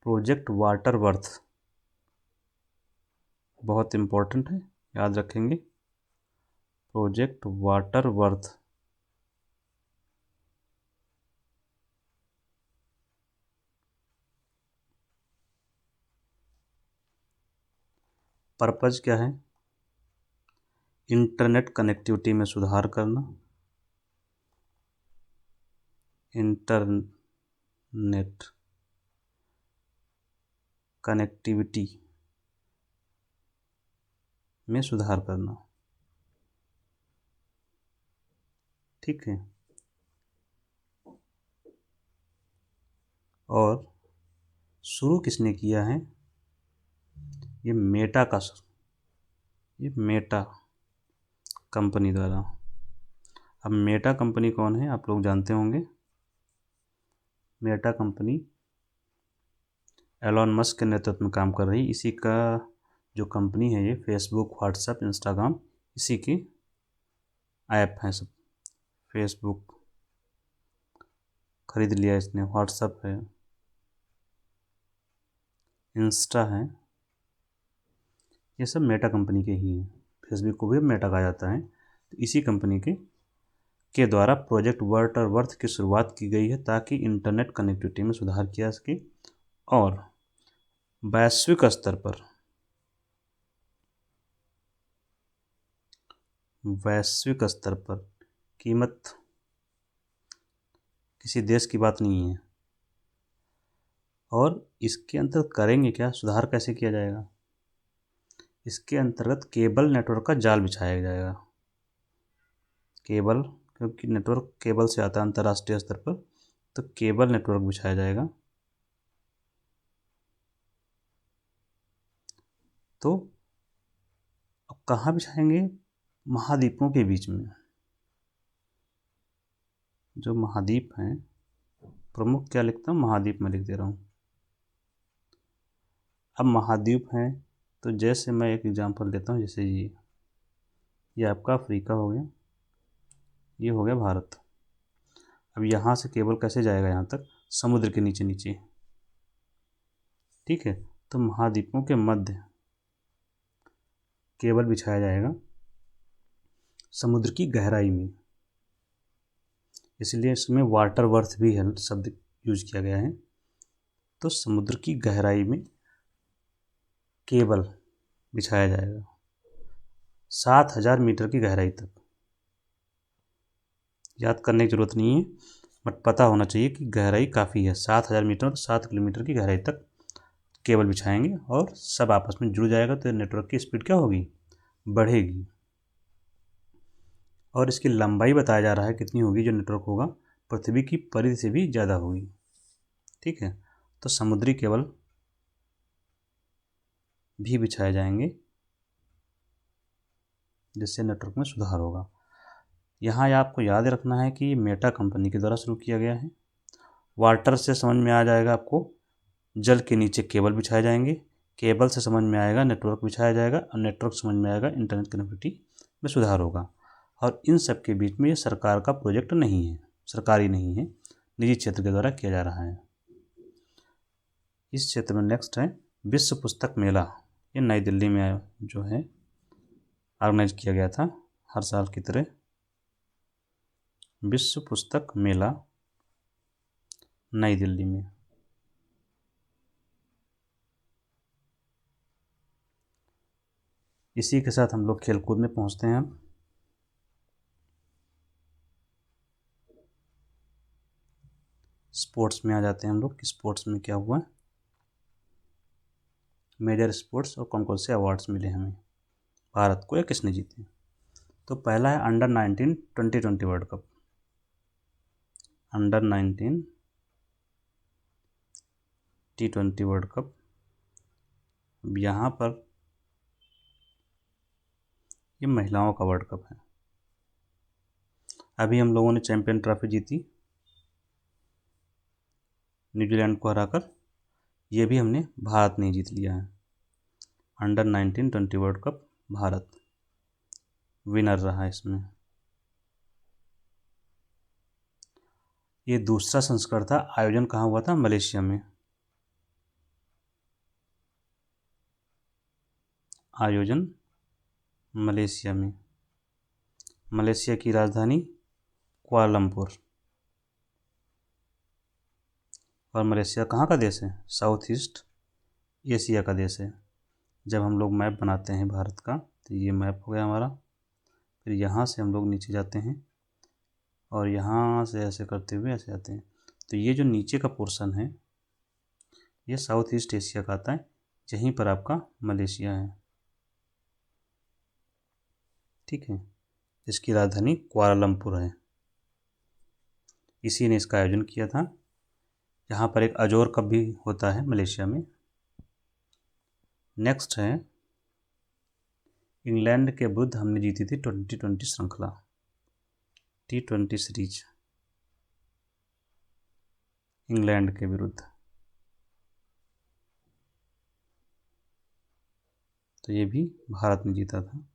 प्रोजेक्ट वाटर वर्थ। बहुत इम्पोर्टेंट है, याद रखेंगे। Project water worth. पर्पज क्या है? इंटरनेट कनेक्टिविटी में सुधार करना। इंटरनेट कनेक्टिविटी में सुधार करना। ठीक है। और शुरू किसने किया है? ये मेटा कंपनी द्वारा। अब मेटा कंपनी कौन है आप लोग जानते होंगे। मेटा कंपनी एलॉन मस्क के नेतृत्व में काम कर रही। इसी का जो कंपनी है ये फेसबुक, व्हाट्सएप, इंस्टाग्राम इसी की ऐप हैं सब। फेसबुक खरीद लिया इसने, व्हाट्सएप है, इंस्टा है, ये सब मेटा कंपनी के ही हैं। फेसबुक को भी मेटा कहा जाता है। तो इसी कंपनी के द्वारा प्रोजेक्ट वाटर वर्थ की शुरुआत की गई है ताकि इंटरनेट कनेक्टिविटी में सुधार किया सके और वैश्विक स्तर पर कीमत किसी देश की बात नहीं है। और इसके अंतर्गत करेंगे क्या, सुधार कैसे किया जाएगा? इसके अंतर्गत केबल नेटवर्क का जाल बिछाया जाएगा। केबल, क्योंकि नेटवर्क केबल से आता है अंतर्राष्ट्रीय स्तर पर, तो केबल नेटवर्क बिछाया जाएगा। तो अब कहाँ बिछाएंगे? महाद्वीपों के बीच में। जो महाद्वीप हैं, प्रमुख क्या लिखता हूँ, महाद्वीप में लिख दे रहा हूँ। अब महाद्वीप हैं तो जैसे मैं एक एग्जांपल देता हूँ, जैसे ये आपका अफ्रीका हो गया, ये हो गया भारत। अब यहाँ से केबल कैसे जाएगा यहाँ तक? समुद्र के नीचे नीचे। ठीक है। तो महाद्वीपों के मध्य केबल बिछाया जाएगा समुद्र की गहराई में। इसलिए इसमें वाटर वर्थ भी है शब्द यूज किया गया है। तो समुद्र की गहराई में केबल बिछाया जाएगा 7,000 मीटर की गहराई तक। याद करने की ज़रूरत नहीं है, बट पता होना चाहिए कि गहराई काफ़ी है, 7,000 मीटर, 7 किलोमीटर की गहराई तक केबल बिछाएंगे और सब आपस में जुड़ जाएगा। तो नेटवर्क की स्पीड क्या होगी, बढ़ेगी। और इसकी लंबाई बताया जा रहा है कितनी होगी, जो नेटवर्क होगा पृथ्वी की परिधि से भी ज़्यादा होगी। ठीक है, तो समुद्री केबल भी बिछाए जाएंगे जिससे नेटवर्क में सुधार होगा। यहाँ आपको याद रखना है कि मेटा कंपनी के द्वारा शुरू किया गया है। वाटर से समझ में आ जाएगा आपको, जल के नीचे केबल बिछाए जाएंगे, केबल से समझ में आएगा नेटवर्क बिछाया जाएगा, और नेटवर्क समझ में आएगा इंटरनेट कनेक्टिविटी में सुधार होगा। और इन सब के बीच में ये सरकार का प्रोजेक्ट नहीं है, सरकारी नहीं है, निजी क्षेत्र के द्वारा किया जा रहा है। इस क्षेत्र में नेक्स्ट है विश्व पुस्तक मेला। ये नई दिल्ली में जो है ऑर्गेनाइज किया गया था हर साल की तरह। विश्व पुस्तक मेला नई दिल्ली में। इसी के साथ हम लोग खेलकूद में पहुंचते हैं। स्पोर्ट्स में आ जाते हैं हम लोग कि स्पोर्ट्स में क्या हुआ, मेजर स्पोर्ट्स और कौन कौन से अवार्ड्स मिले हमें, भारत को, या किसने जीते। तो पहला है under 19 2020 world cup. Under 19 T20 world cup. यहाँ पर ये महिलाओं का वर्ल्ड कप है। अभी हम लोगों ने चैंपियन ट्रॉफी जीती न्यूजीलैंड को हराकर, ये भी हमने भारत ने जीत लिया है। Under 19 20 world cup Bharat winner रहा है इसमें। ये दूसरा संस्करण था। आयोजन कहाँ हुआ था, मलेशिया में। आयोजन मलेशिया में। मलेशिया की राजधानी कुआलालंपुर। और मलेशिया कहाँ का देश है, साउथ ईस्ट एशिया का देश है। जब हम लोग मैप बनाते हैं भारत का, तो ये मैप हो गया हमारा। फिर यहाँ से हम लोग नीचे जाते हैं और यहाँ से ऐसे करते हुए ऐसे आते हैं। तो ये जो नीचे का पोर्शन है ये साउथ ईस्ट एशिया का आता है, यहीं पर आपका मलेशिया है। ठीक है, इसकी राजधानी कुआलालंपुर है। इसी ने इसका आयोजन किया था। यहाँ पर एक अजोर कप भी होता है मलेशिया में। नेक्स्ट है इंग्लैंड के विरुद्ध हमने जीती थी 2020 श्रृंखला, T20 सीरीज इंग्लैंड के विरुद्ध। तो ये भी भारत ने जीता था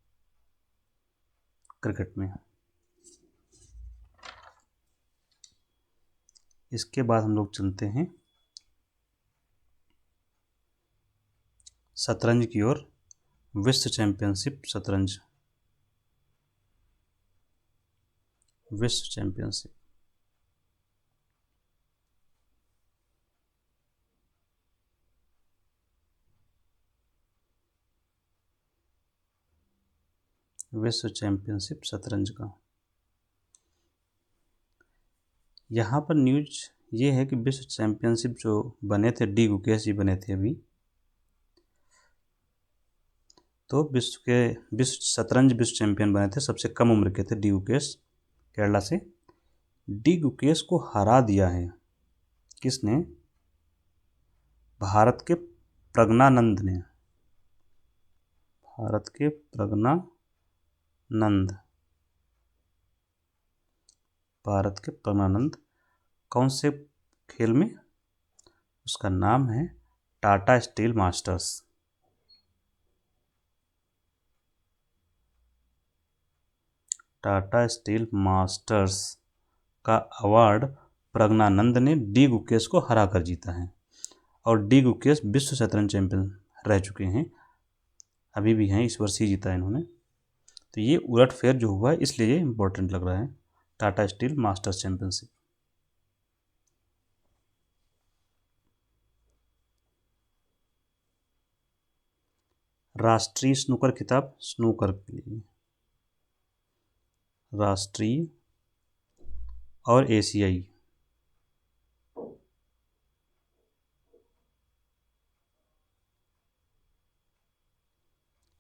क्रिकेट में। इसके बाद हम लोग चलते हैं शतरंज की ओर। विश्व चैंपियनशिप शतरंज, विश्व चैंपियनशिप। विश्व चैंपियनशिप शतरंज का यहाँ पर न्यूज ये है कि विश्व चैंपियनशिप जो बने थे, डी गुकेश जी बने थे अभी। तो विश्व शतरंज विश्व चैंपियन बने थे, सबसे कम उम्र के थे डी गुकेश, केरला से। डी गुकेश को हरा दिया है किसने, भारत के प्रज्ञानंद ने। भारत के प्रज्ञानंद, भारत के प्रज्ञानंद। कौन से खेल में, उसका नाम है Tata steel masters. Tata steel masters का अवार्ड प्रज्ञानंद ने डी गुकेश को हरा कर जीता है। और डी गुकेश विश्व शतरंज चैंपियन रह चुके हैं, अभी भी हैं, इस वर्ष ही जीता है इन्होंने। तो ये उलटफेर जो हुआ है इसलिए ये इम्पोर्टेंट लग रहा है। Tata steel masters championship. राष्ट्रीय स्नूकर खिताब स्नूकर के लिए, राष्ट्रीय और एशियाई।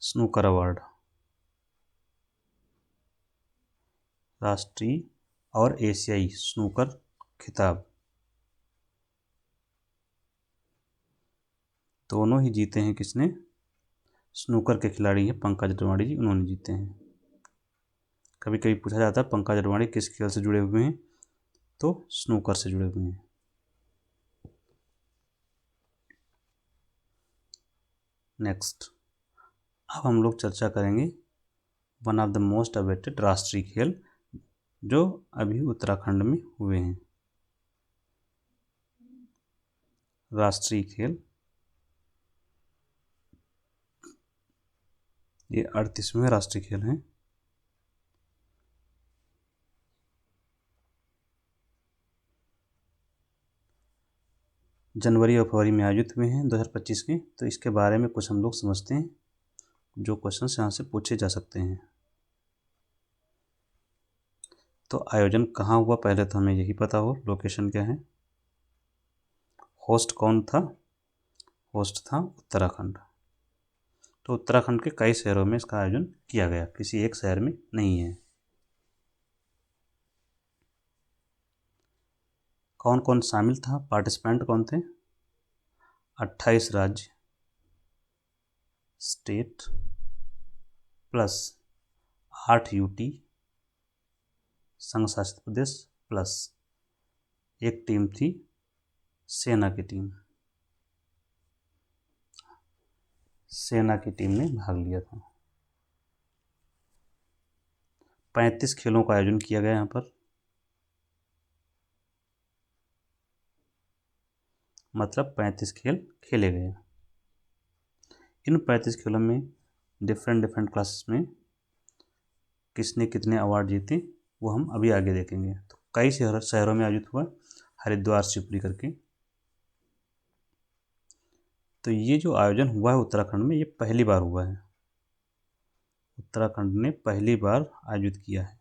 स्नूकर अवार्ड, राष्ट्रीय और एशियाई स्नूकर खिताब दोनों ही जीते हैं किसने? स्नूकर के खिलाड़ी हैं पंकज अडवाणी जी, उन्होंने जीते हैं। कभी कभी पूछा जाता है पंकज अडवाणी किस खेल से जुड़े हुए हैं, तो स्नूकर से जुड़े हुए हैं। नेक्स्ट, अब हम लोग चर्चा करेंगे one of the most awaited राष्ट्रीय खेल जो अभी उत्तराखंड में हुए हैं। राष्ट्रीय खेल, ये 38वें राष्ट्रीय खेल हैं। जनवरी और फरवरी में आयोजित हुए हैं 2025 के। तो इसके बारे में कुछ हम लोग समझते हैं, जो क्वेश्चन यहाँ से पूछे जा सकते हैं। तो आयोजन कहाँ हुआ, पहले तो हमें यही पता हो, लोकेशन क्या है। होस्ट कौन था? होस्ट था उत्तराखंड। तो उत्तराखंड के कई शहरों में इसका आयोजन किया गया, किसी एक शहर में नहीं है। कौन कौन शामिल था, पार्टिसिपेंट कौन थे? 28 राज्य स्टेट प्लस 8 यूटी संघ शासित प्रदेश प्लस एक टीम थी सेना की टीम। सेना की टीम ने भाग लिया था। 35 खेलों का आयोजन किया गया यहाँ पर, मतलब 35 खेल खेले गए। इन 35 खेलों में डिफरेंट क्लासेस में किसने कितने अवार्ड जीते वो हम अभी आगे देखेंगे। तो कई शहरों में आयोजित हुआ, हरिद्वार शिवपुरी करके। तो ये जो आयोजन हुआ है उत्तराखंड में, ये पहली बार हुआ है। उत्तराखंड ने पहली बार आयोजित किया है।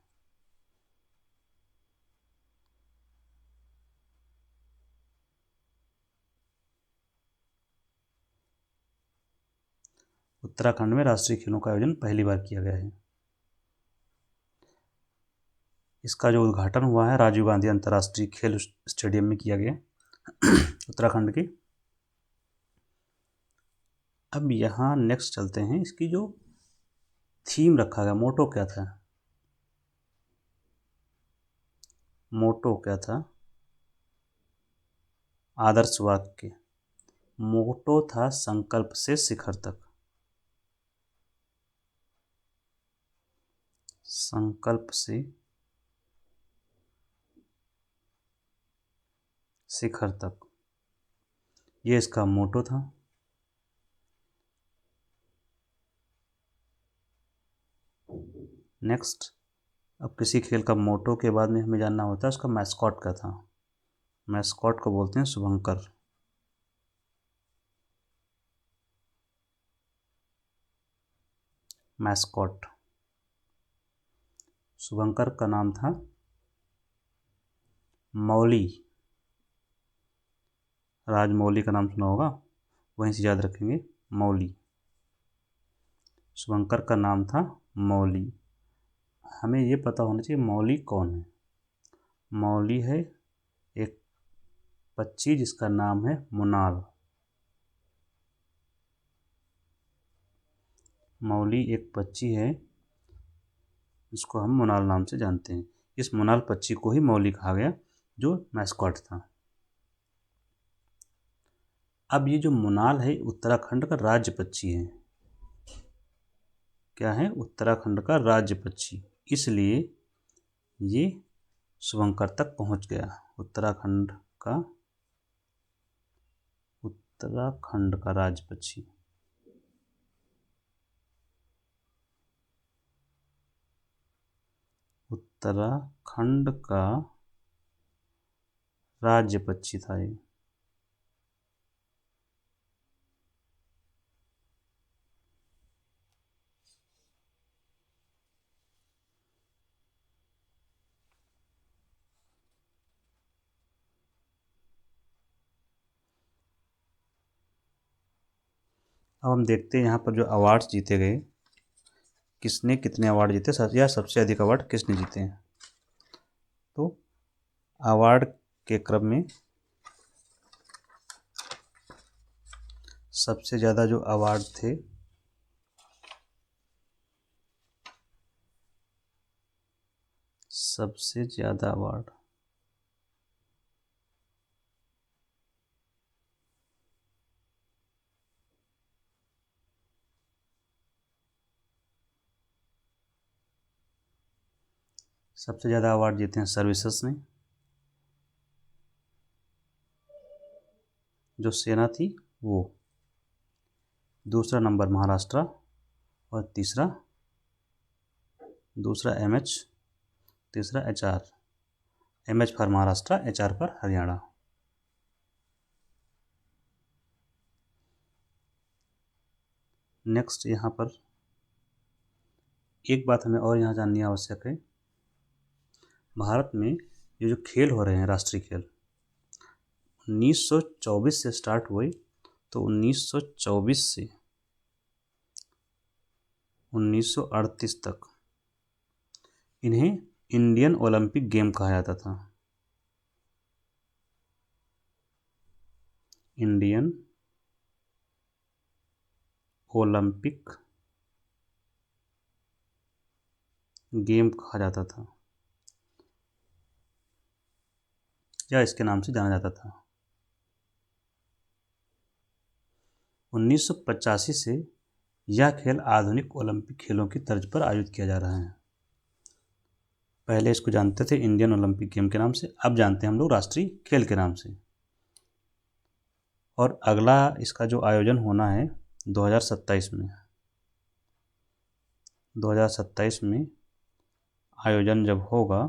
उत्तराखंड में राष्ट्रीय खेलों का आयोजन पहली बार किया गया है। इसका जो उद्घाटन हुआ है राजीव गांधी अंतर्राष्ट्रीय खेल स्टेडियम में किया गया उत्तराखंड के। अब यहाँ नेक्स्ट चलते हैं, इसकी जो थीम रखा गया, मोटो क्या था? मोटो क्या था? आदर्श वाक्य। मोटो था संकल्प से शिखर तक। संकल्प से शिखर तक, ये इसका मोटो था। नेक्स्ट, अब किसी खेल का मोटो के बाद में हमें जानना होता है उसका मैस्कॉट क्या था। मैस्कॉट को बोलते हैं शुभंकर। मैस्कॉट, शुभंकर का नाम था मौली। राजमौली का नाम सुना होगा, वहीं से याद रखेंगे, मौली। शुभंकर का नाम था मौली। हमें ये पता होना चाहिए मौली कौन है। मौली है एक पक्षी जिसका नाम है मुनाल। मौली एक पक्षी है जिसको हम मुनाल नाम से जानते हैं। इस मुनाल पक्षी को ही मौली कहा गया, जो मैस्कॉट था। अब ये जो मुनाल है उत्तराखंड का राज्य पक्षी है। क्या है? उत्तराखंड का राज्य पक्षी, इसलिए ये शुभंकर तक पहुंच गया। उत्तराखंड का राज्य पक्षी। उत्तराखंड का राज्य पक्षी था ये। अब हम देखते हैं यहाँ पर जो अवार्ड्स जीते गए, किसने कितने अवार्ड जीते या सबसे अधिक अवार्ड किसने जीते हैं। तो अवार्ड के क्रम में सबसे ज़्यादा जो अवार्ड थे सबसे ज़्यादा अवार्ड जीते हैं सर्विसेज ने, जो सेना थी वो। दूसरा नंबर महाराष्ट्र और दूसरा एमएच, तीसरा HR. MH for Maharashtra, HR for Haryana. Next यहाँ पर एक बात हमें और यहाँ जाननी आवश्यक है। भारत में ये जो खेल हो रहे हैं, राष्ट्रीय खेल 1924 से स्टार्ट हुए, तो 1924 से 1938 तक इन्हें इंडियन ओलंपिक गेम कहा जाता था। इंडियन ओलंपिक गेम कहा जाता था या इसके नाम से जाना जाता था। 1985 से यह खेल आधुनिक ओलंपिक खेलों की तर्ज पर आयोजित किया जा रहा है। पहले इसको जानते थे इंडियन ओलंपिक गेम के नाम से, अब जानते हैं हम लोग राष्ट्रीय खेल के नाम से। और अगला इसका जो आयोजन होना है 2027 में, 2027 में आयोजन जब होगा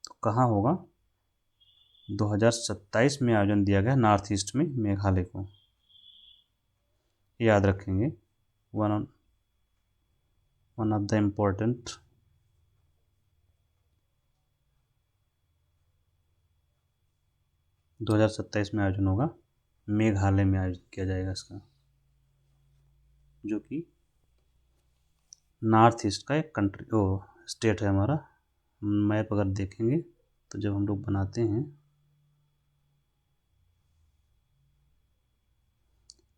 तो कहाँ होगा? 2027 में आयोजन दिया गया नॉर्थ ईस्ट में, मेघालय को, याद रखेंगे। वन ऑफ द इम्पोर्टेंट दो 2027 में आयोजन होगा, मेघालय में आयोजित किया जाएगा इसका, जो कि नॉर्थ ईस्ट का एक कंट्री स्टेट है हमारा। मैप अगर देखेंगे तो जब हम लोग बनाते हैं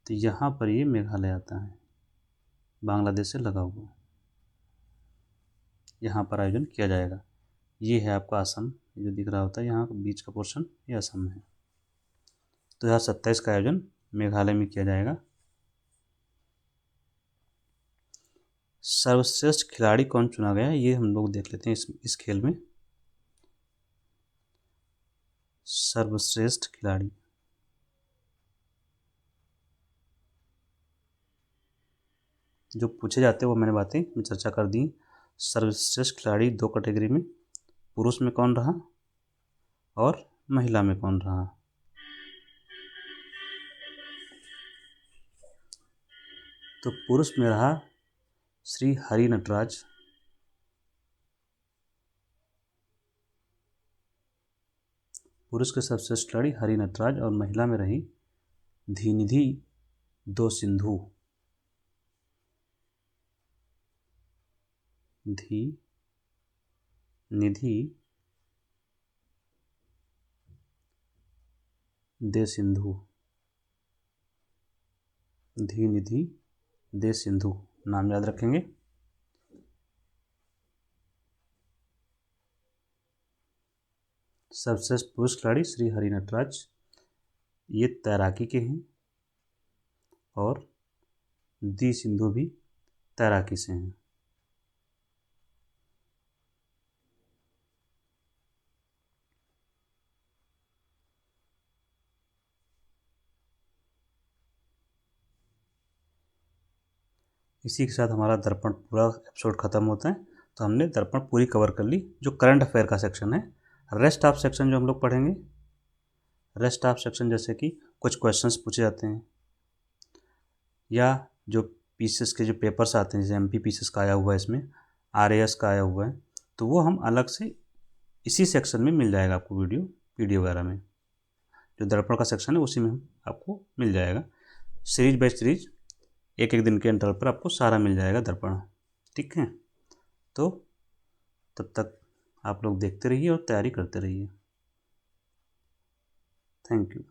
तो यहाँ पर ये मेघालय आता है, बांग्लादेश से लगा हुआ। यहाँ पर आयोजन किया जाएगा। ये है आपका असम, जो दिख रहा होता है यहाँ बीच का पोर्शन, ये असम है। 2027 का आयोजन मेघालय में किया जाएगा। सर्वश्रेष्ठ खिलाड़ी कौन चुना गया ये हम लोग देख लेते हैं इस खेल में। सर्वश्रेष्ठ खिलाड़ी जो पूछे जाते हैं वो मैंने बातें में चर्चा कर दी। सर्वश्रेष्ठ खिलाड़ी दो कैटेगरी में, पुरुष में कौन रहा और महिला में कौन रहा। तो पुरुष में रहा श्री हरि नटराज, पुरुष के सर्वश्रेष्ठ खिलाड़ी हरि नटराज, और महिला में रही धीनिधि दो सिंधु। धी निधि दे सिंधु, धी निधि दे सिंधु, नाम याद रखेंगे। सर्वश्रेष्ठ पुरुष खिलाड़ी श्री हरि नटराज, ये तैराकी के हैं, और दी सिंधु भी तैराकी से हैं। इसी के साथ हमारा दर्पण पूरा एपिसोड ख़त्म होता है। तो हमने दर्पण पूरी कवर कर ली, जो करंट अफेयर का सेक्शन है। रेस्ट ऑफ सेक्शन जो हम लोग पढ़ेंगे, रेस्ट ऑफ सेक्शन जैसे कि कुछ क्वेश्चंस पूछे जाते हैं, या जो पीसीएस के जो पेपर्स आते हैं, जैसे एमपी पीसीएस का आया हुआ है, इसमें आरएएस का आया हुआ है, तो वो हम अलग से इसी सेक्शन में मिल जाएगा आपको, वीडियो पीडीएफ वगैरह में। जो दर्पण का सेक्शन है उसी में आपको मिल जाएगा। सीरीज बाय सीरीज एक एक दिन के इंटरवल पर आपको सारा मिल जाएगा दर्पण, ठीक है। तो तब तक आप लोग देखते रहिए और तैयारी करते रहिए। Thank you.